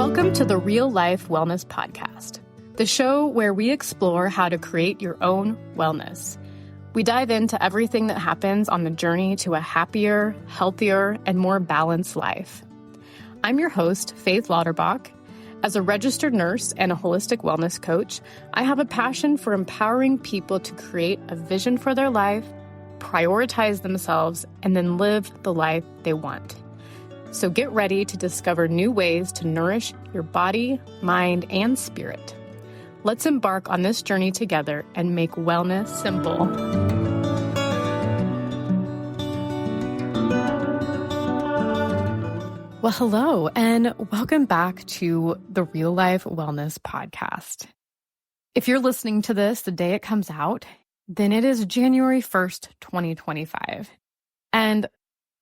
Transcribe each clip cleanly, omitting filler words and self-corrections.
Welcome to the Real Life Wellness Podcast, the show where we explore how to create your own wellness. We dive into everything that happens on the journey to a happier, healthier, and more balanced life. I'm your host, Faith Lauterbach. As a registered nurse and a holistic wellness coach, I have a passion for empowering people to create a vision for their life, prioritize themselves, and then live the life they want. So get ready to discover new ways to nourish your body, mind, and spirit. Let's embark on this journey together and make wellness simple. Well, hello, and welcome back to the Real Life Wellness Podcast. If you're listening to this the day it comes out, then it is January 1st, 2025. And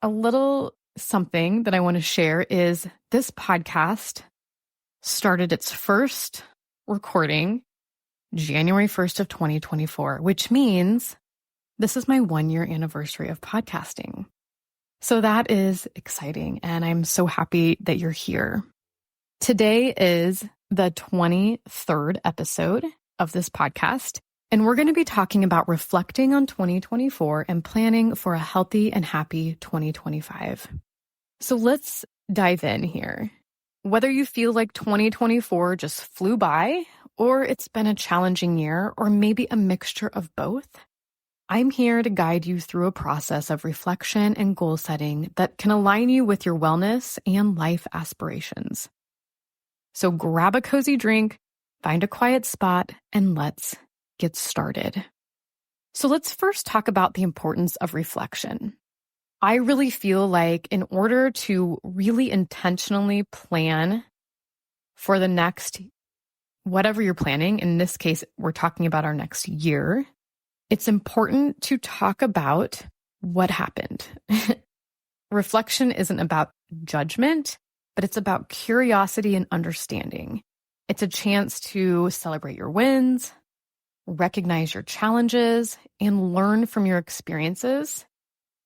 a little something that I want to share is this podcast started its first recording January 1st of 2024, which means this is my 1-year anniversary of podcasting. So that is exciting, and I'm so happy that you're here. Today is the 23rd episode of this podcast, and we're going to be talking about reflecting on 2024 and planning for a healthy and happy 2025. So let's dive in here. Whether you feel like 2024 just flew by, or it's been a challenging year, or maybe a mixture of both, I'm here to guide you through a process of reflection and goal setting that can align you with your wellness and life aspirations. So grab a cozy drink, find a quiet spot, and let's get started. So let's first talk about the importance of reflection. I really feel like in order to really intentionally plan for the next, whatever you're planning, in this case, we're talking about our next year, it's important to talk about what happened. Reflection isn't about judgment, but it's about curiosity and understanding. It's a chance to celebrate your wins, recognize your challenges, and learn from your experiences.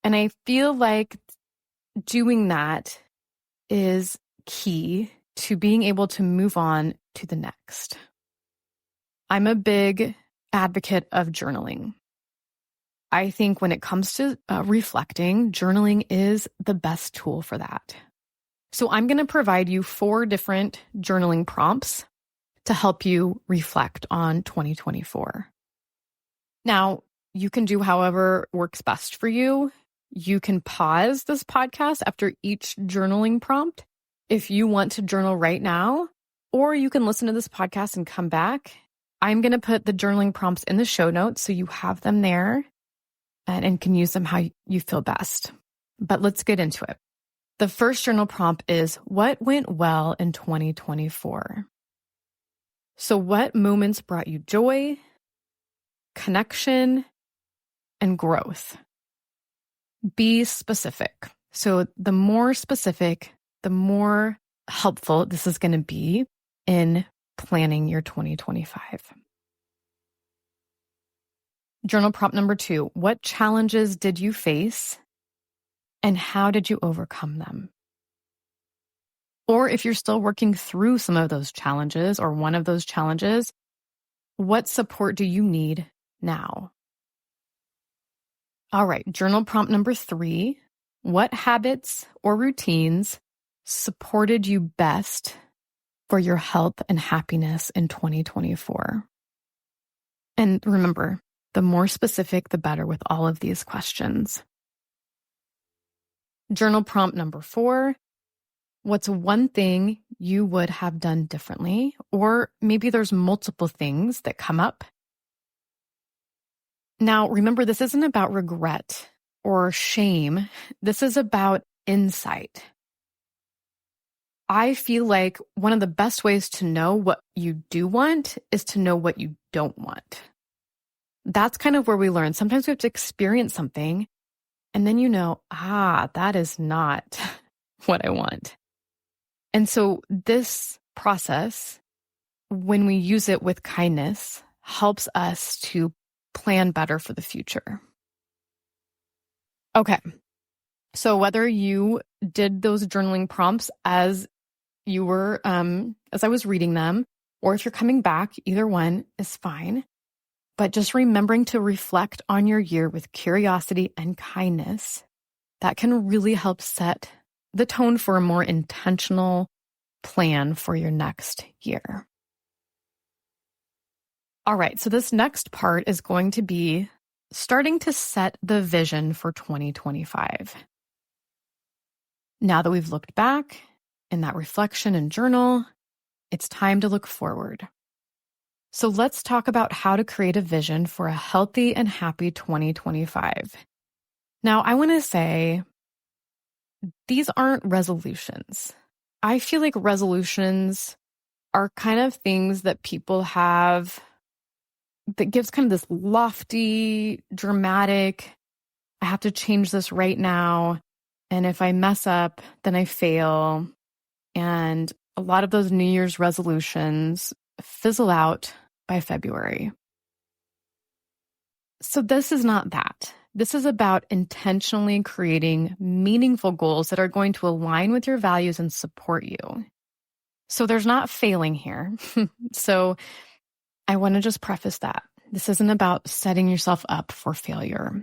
And I feel like doing that is key to being able to move on to the next. I'm a big advocate of journaling. I think when it comes to reflecting, journaling is the best tool for that. So I'm going to provide you 4 different journaling prompts to help you reflect on 2024. Now, you can do however works best for you. You can pause this podcast after each journaling prompt if you want to journal right now, or you can listen to this podcast and come back. I'm going to put the journaling prompts in the show notes so you have them there and can use them how you feel best. But let's get into it. The first journal prompt is, what went well in 2024? So what moments brought you joy, connection, and growth? Be specific. So the more specific, the more helpful this is going to be in planning your 2025. Journal prompt number 2, what challenges did you face and how did you overcome them? Or if you're still working through some of those challenges or one of those challenges, what support do you need now? All right, journal prompt number 3, what habits or routines supported you best for your health and happiness in 2024? And remember, the more specific, the better with all of these questions. Journal prompt number 4, what's one thing you would have done differently? Or maybe there's multiple things that come up. Now, remember, this isn't about regret or shame. This is about insight. I feel like one of the best ways to know what you do want is to know what you don't want. That's kind of where we learn. Sometimes we have to experience something, and then that is not what I want. And so this process, when we use it with kindness, helps us to plan better for the future. Okay. So whether you did those journaling prompts as you were, as I was reading them, or if you're coming back, either one is fine. But just remembering to reflect on your year with curiosity and kindness, that can really help set the tone for a more intentional plan for your next year. All right, so this next part is going to be starting to set the vision for 2025. Now that we've looked back in that reflection and journal, it's time to look forward. So let's talk about how to create a vision for a healthy and happy 2025. Now, I want to say these aren't resolutions. I feel like resolutions are kind of things that people have that gives kind of this lofty, dramatic, I have to change this right now. And if I mess up, then I fail. And a lot of those New Year's resolutions fizzle out by February. So this is not that. This is about intentionally creating meaningful goals that are going to align with your values and support you. So there's not failing here. So I want to just preface that. This isn't about setting yourself up for failure.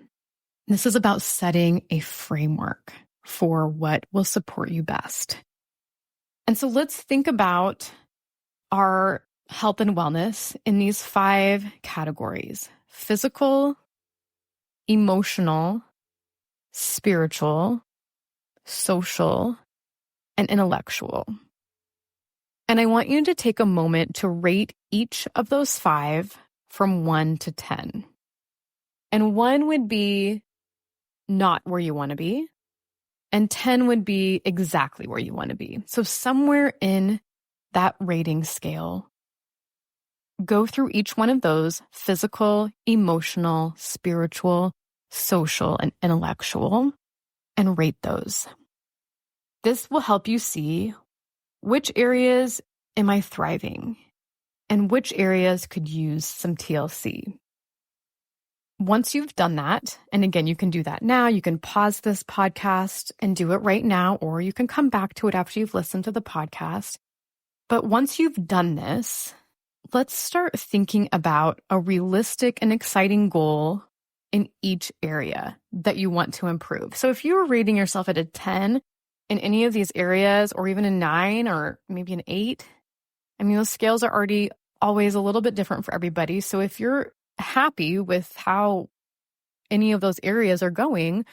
This is about setting a framework for what will support you best. And so let's think about our health and wellness in these 5 categories: physical, emotional, spiritual, social, and intellectual. And I want you to take a moment to rate each of those 5 from 1 to 10. And 1 would be not where you want to be, and 10 would be exactly where you want to be. So somewhere in that rating scale, go through each one of those: physical, emotional, spiritual, social, and intellectual, and rate those. This will help you see which areas am I thriving and which areas could use some TLC. Once you've done that, and again, you can do that now, you can pause this podcast and do it right now, or you can come back to it after you've listened to the podcast. But once you've done this, let's start thinking about a realistic and exciting goal in each area that you want to improve. So if you're rating yourself at a 10 in any of these areas, or even a 9 or maybe an 8, I mean, those scales are already always a little bit different for everybody. So if you're happy with how any of those areas are going,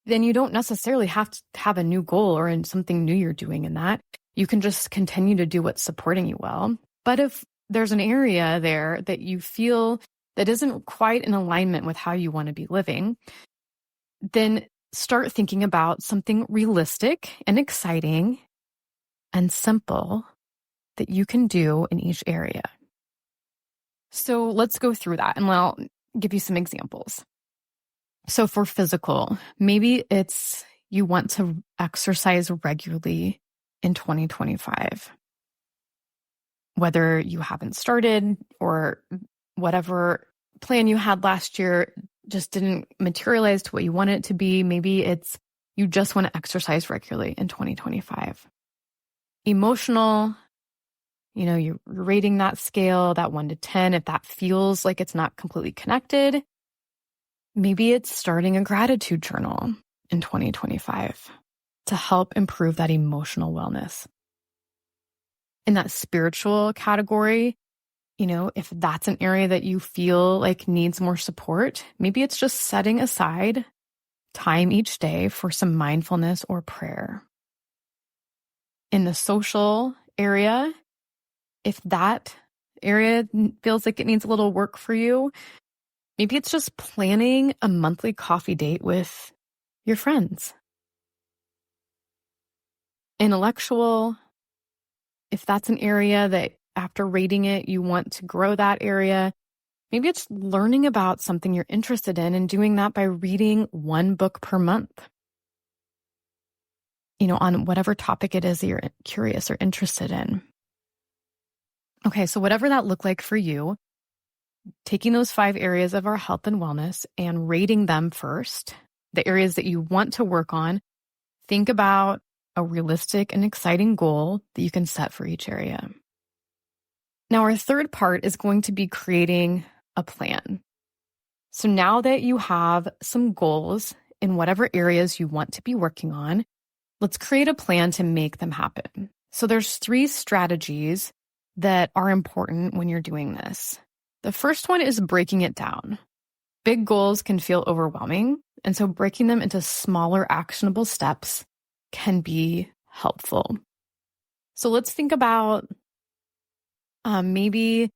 then you don't necessarily have to have a new goal or in something new you're doing in that. You can just continue to do what's supporting you well. But if there's an area there that you feel that isn't quite in alignment with how you want to be living, then start thinking about something realistic and exciting and simple that you can do in each area. So let's go through that, and I'll give you some examples. So for physical, maybe it's you want to exercise regularly in 2025. Whether you haven't started or whatever plan you had last year just didn't materialize to what you want it to be, maybe it's you just want to exercise regularly in 2025. Emotional, you're rating that scale, that 1 to 10. If that feels like it's not completely connected, maybe it's starting a gratitude journal in 2025 to help improve that emotional wellness. In that spiritual category, if that's an area that you feel like needs more support, maybe it's just setting aside time each day for some mindfulness or prayer. In the social area, if that area feels like it needs a little work for you, maybe it's just planning a monthly coffee date with your friends. Intellectual, if that's an area that after rating it, you want to grow that area, maybe it's learning about something you're interested in and doing that by reading 1 book per month, on whatever topic it is that you're curious or interested in. Okay, so whatever that looked like for you, taking those 5 areas of our health and wellness and rating them first, the areas that you want to work on, think about a realistic and exciting goal that you can set for each area. Now, our third part is going to be creating a plan. So now that you have some goals in whatever areas you want to be working on, let's create a plan to make them happen. So there's 3 strategies that are important when you're doing this. The first one is breaking it down. Big goals can feel overwhelming, and so breaking them into smaller actionable steps can be helpful. So let's think about maybe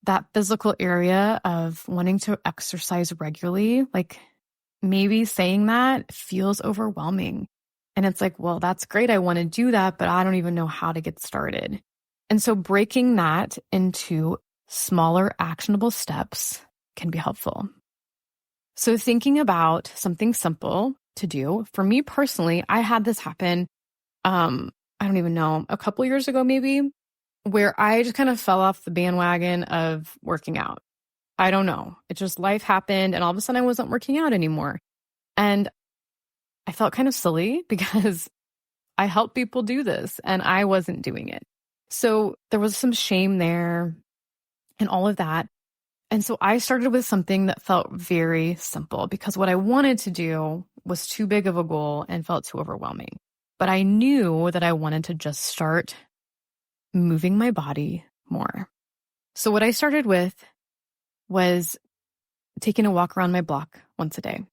that physical area of wanting to exercise regularly. Like maybe saying that feels overwhelming. And it's like, well, that's great. I want to do that, but I don't even know how to get started. And so breaking that into smaller actionable steps can be helpful. So thinking about something simple to do. For me personally, I had this happen, I don't even know, a couple years ago maybe, where I just kind of fell off the bandwagon of working out. I don't know. It just life happened and all of a sudden I wasn't working out anymore. And I felt kind of silly because I help people do this and I wasn't doing it. So there was some shame there and all of that. And so I started with something that felt very simple because what I wanted to do was too big of a goal and felt too overwhelming. But I knew that I wanted to just start moving my body more. So what I started with was taking a walk around my block once a day.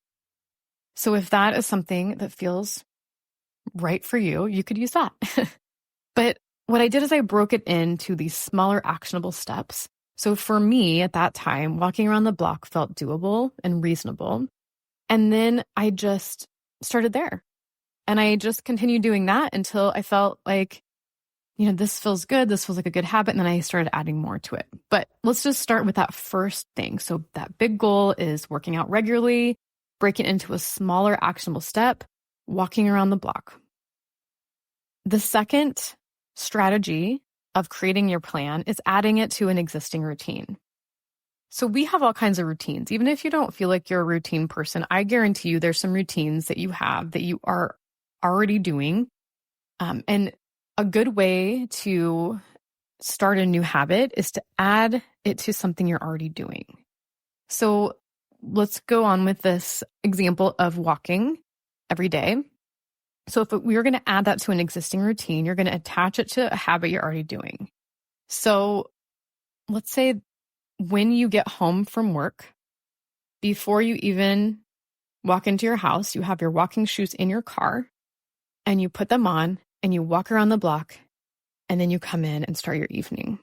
So if that is something that feels right for you, you could use that. But what I did is I broke it into these smaller actionable steps. So for me at that time, walking around the block felt doable and reasonable. And then I just started there. And I just continued doing that until I felt like, this feels good. This feels like a good habit. And then I started adding more to it. But let's just start with that first thing. So that big goal is working out regularly, break it into a smaller actionable step, walking around the block. The second strategy of creating your plan is adding it to an existing routine. So we have all kinds of routines. Even if you don't feel like you're a routine person, I guarantee you there's some routines that you have that you are already doing. And a good way to start a new habit is to add it to something you're already doing. So let's go on with this example of walking every day. So if we were going to add that to an existing routine, you're going to attach it to a habit you're already doing. So let's say when you get home from work, before you even walk into your house, you have your walking shoes in your car and you put them on and you walk around the block and then you come in and start your evening.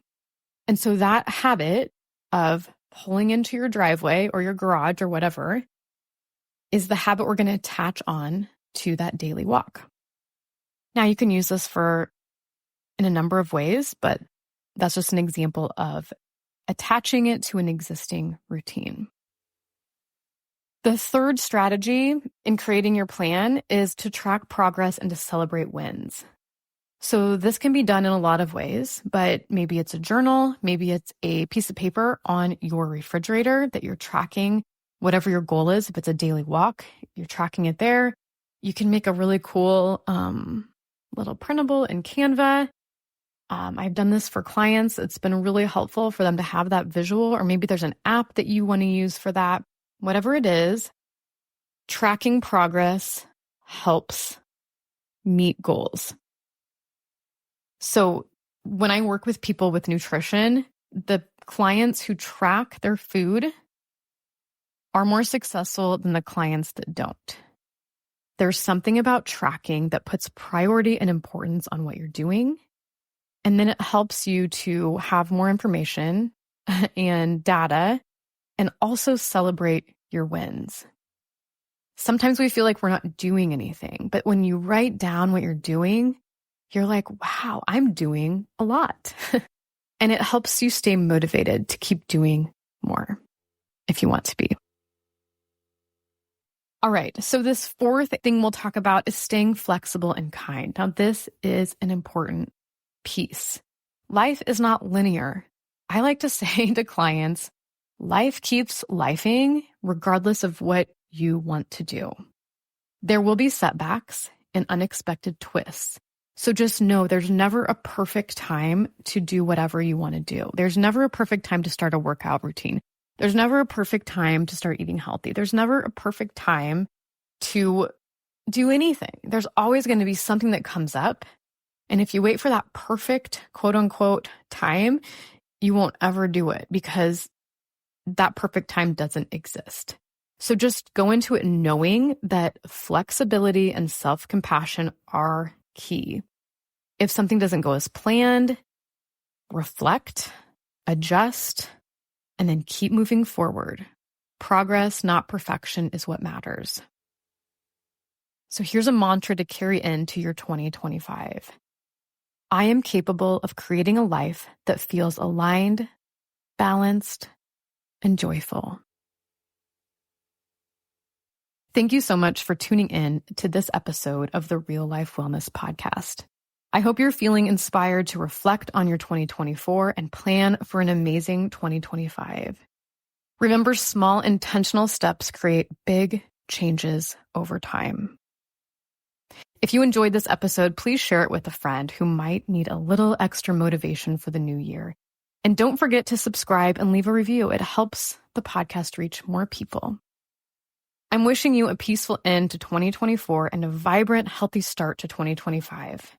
And so that habit of pulling into your driveway or your garage or whatever is the habit we're going to attach on to that daily walk. Now you can use this in a number of ways, but that's just an example of attaching it to an existing routine. The third strategy in creating your plan is to track progress and to celebrate wins. So this can be done in a lot of ways, but maybe it's a journal, maybe it's a piece of paper on your refrigerator that you're tracking whatever your goal is. If it's a daily walk, you're tracking it there. You can make a really cool little printable in Canva. I've done this for clients. It's been really helpful for them to have that visual, or maybe there's an app that you want to use for that. Whatever it is, tracking progress helps meet goals. So when I work with people with nutrition, the clients who track their food are more successful than the clients that don't. There's something about tracking that puts priority and importance on what you're doing. And then it helps you to have more information and data and also celebrate your wins. Sometimes we feel like we're not doing anything, but when you write down what you're doing, you're like, wow, I'm doing a lot. And it helps you stay motivated to keep doing more if you want to be. All right, so this fourth thing we'll talk about is staying flexible and kind. Now, this is an important piece. Life is not linear. I like to say to clients, life keeps lifing regardless of what you want to do. There will be setbacks and unexpected twists, So just know there's never a perfect time to do whatever you want to do. There's never a perfect time to start a workout routine. There's never a perfect time to start eating healthy. There's never a perfect time to do anything. There's always going to be something that comes up. And if you wait for that perfect, quote unquote, time, you won't ever do it because that perfect time doesn't exist. So just go into it knowing that flexibility and self-compassion are key. If something doesn't go as planned, reflect, adjust, and then keep moving forward. Progress, not perfection, is what matters. So here's a mantra to carry into your 2025. I am capable of creating a life that feels aligned, balanced, and joyful. Thank you so much for tuning in to this episode of the Real Life Wellness Podcast. I hope you're feeling inspired to reflect on your 2024 and plan for an amazing 2025. Remember, small intentional steps create big changes over time. If you enjoyed this episode, please share it with a friend who might need a little extra motivation for the new year. And don't forget to subscribe and leave a review. It helps the podcast reach more people. I'm wishing you a peaceful end to 2024 and a vibrant, healthy start to 2025.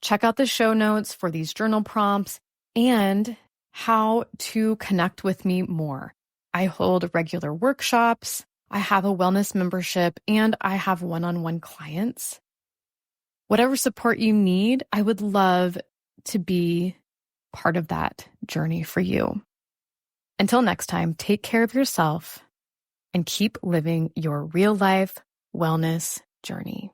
Check out the show notes for these journal prompts and how to connect with me more. I hold regular workshops, I have a wellness membership, and I have one-on-one clients. Whatever support you need, I would love to be part of that journey for you. Until next time, take care of yourself and keep living your real life wellness journey.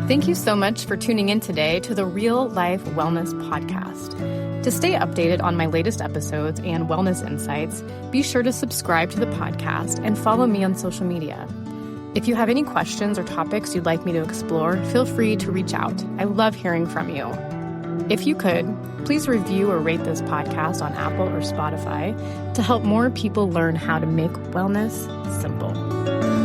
Thank you so much for tuning in today to the Real Life Wellness Podcast. To stay updated on my latest episodes and wellness insights, be sure to subscribe to the podcast and follow me on social media. If you have any questions or topics you'd like me to explore, feel free to reach out. I love hearing from you. If you could, please review or rate this podcast on Apple or Spotify to help more people learn how to make wellness simple.